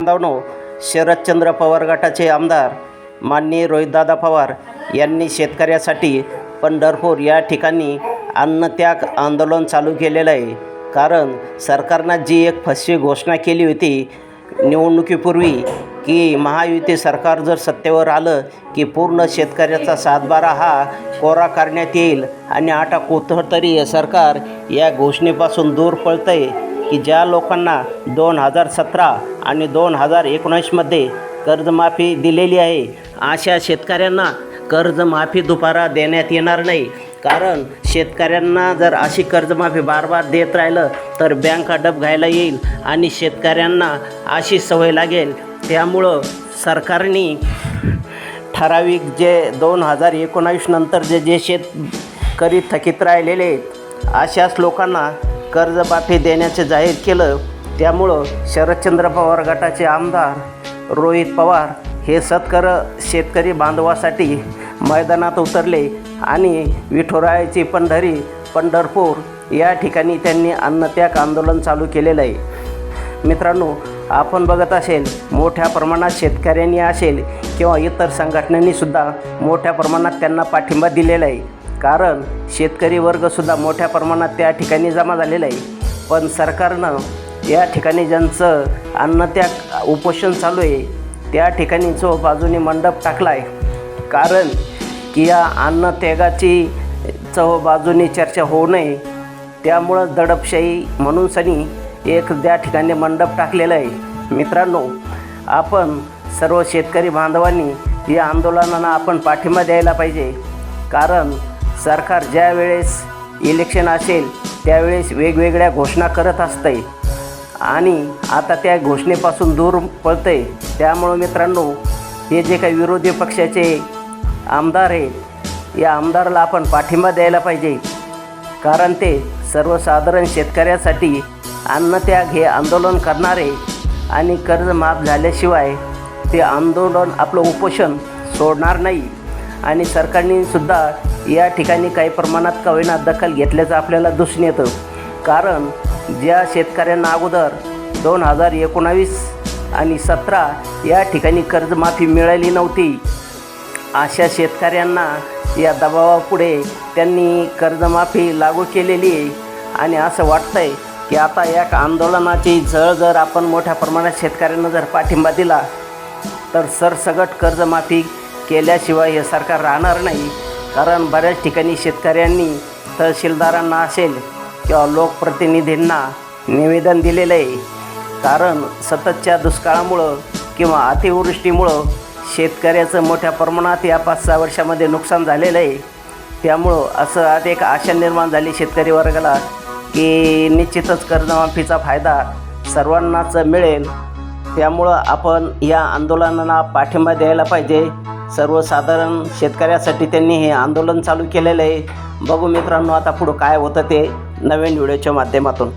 बांधवांनो, शरदचंद्र पवार गटाचे आमदार माननीय रोहितदादा पवार यांनी शेतकऱ्यासाठी पंढरपूर या ठिकाणी अन्नत्याग आंदोलन चालू केलेलं आहे। कारण सरकारनं जी एक फसवी घोषणा केली होती निवडणुकीपूर्वी की महायुती सरकार जर सत्तेवर आलं की पूर्ण शेतकऱ्याचा सातबारा हा कोरा करण्यात येईल आणि आता कुठंतरी हे सरकार या घोषणेपासून दूर पळतं आहे की ज्या लोकांना 2017 आणि 2019मध्ये कर्जमाफी दिलेली आहे अशा शेतकऱ्यांना कर्जमाफी दुबारा देण्यात येणार नाही। कारण शेतकऱ्यांना जर अशी कर्जमाफी बार देत राहिलं तर बँक अडप घ्यायला येईल आणि शेतकऱ्यांना अशी सवय लागेल। त्यामुळं सरकारने ठराविक जे 2019 नंतर जे शेतकरी थकीत राहिलेले अशाच लोकांना कर्जमाफी देण्याचे जाहीर केलं। त्यामुळं शरदचंद्र पवार गटाचे आमदार रोहित पवार हे शेतकरी बांधवासाठी मैदानात उतरले आणि विठुरायाची पंढरी पंढरपूर या ठिकाणी त्यांनी अन्नत्याग आंदोलन चालू केलेलं आहे। मित्रांनो, आपण बघत असेल मोठ्या प्रमाणात शेतकऱ्यांनी असेल किंवा इतर संघटनांनीसुद्धा मोठ्या प्रमाणात त्यांना पाठिंबा दिलेला आहे। कारण शेतकरी वर्गसुद्धा मोठ्या प्रमाणात त्या ठिकाणी जमा झालेला आहे। पण सरकारनं या ठिकाणी ज्यांचं अन्नत्याग उपोषण चालू आहे त्या ठिकाणी जो बाजूने मंडप टाकला आहे। कारण की या अन्नत्यागाची बाजूने चर्चा होऊ नये त्यामुळं दडपशाही म्हणून एक त्या ठिकाणी मंडप टाकलेला आहे। मित्रांनो, आपण सर्व शेतकरी बांधवांनी या आंदोलनाला आपण पाठिंबा द्यायला पाहिजे। कारण सरकार ज्या वेळेस इलेक्शन असेल त्यावेळेस वेगवेगळ्या घोषणा करत असते आणि आता त्या घोषणेपासून दूर पळते। त्यामुळे मित्रांनो, हे जे काही विरोधी पक्षाचे आमदार आहेत या आमदाराला आपण पाठिंबा द्यायला पाहिजे। कारण ते सर्वसाधारण शेतकऱ्यासाठी अन्नत्याग हे आंदोलन करणारे आणि कर्ज माफ झाल्याशिवाय ते आंदोलन आपलं उपोषण सोडणार नाही। आणि सरकारने सुद्धा या ठिकाणी काही प्रमाणात का होईना दखल घेतल्याचं आपल्याला दिसून येतं। कारण ज्या शेतकऱ्यांना अगोदर 2019 आणि 17 या ठिकाणी कर्जमाफी मिळाली नव्हती अशा शेतकऱ्यांना या दबावापुढे त्यांनी कर्जमाफी लागू केलेली आहे। आणि असं वाटतंय की आता या आंदोलनाची झळ जर आपण मोठ्या प्रमाणात शेतकऱ्यांना जर पाठिंबा दिला तर सरसकट कर्जमाफी केल्याशिवाय हे सरकार राहणार नाही। कारण बऱ्याच ठिकाणी शेतकऱ्यांनी तहसीलदारांना असेल किंवा लोकप्रतिनिधींना निवेदन दिलेलं आहे। कारण सततच्या दुष्काळामुळं किंवा अतिवृष्टीमुळं शेतकऱ्याचं मोठ्या प्रमाणात या 5-6 वर्षामध्ये नुकसान झालेलं आहे। त्यामुळं असं आज एक आशा निर्माण झाली शेतकरी वर्गाला की निश्चितच कर्जमाफीचा फायदा सर्वांनाच मिळेल। त्यामुळं आपण या आंदोलनाला पाठिंबा द्यायला पाहिजे। सर्वसाधारण शेतकऱ्यासाठी त्यांनी हे आंदोलन चालू केलेलं आहे। बघू मित्रांनो आता पुढं काय होतं ते नवीन व्हिडिओच्या माध्यमातून।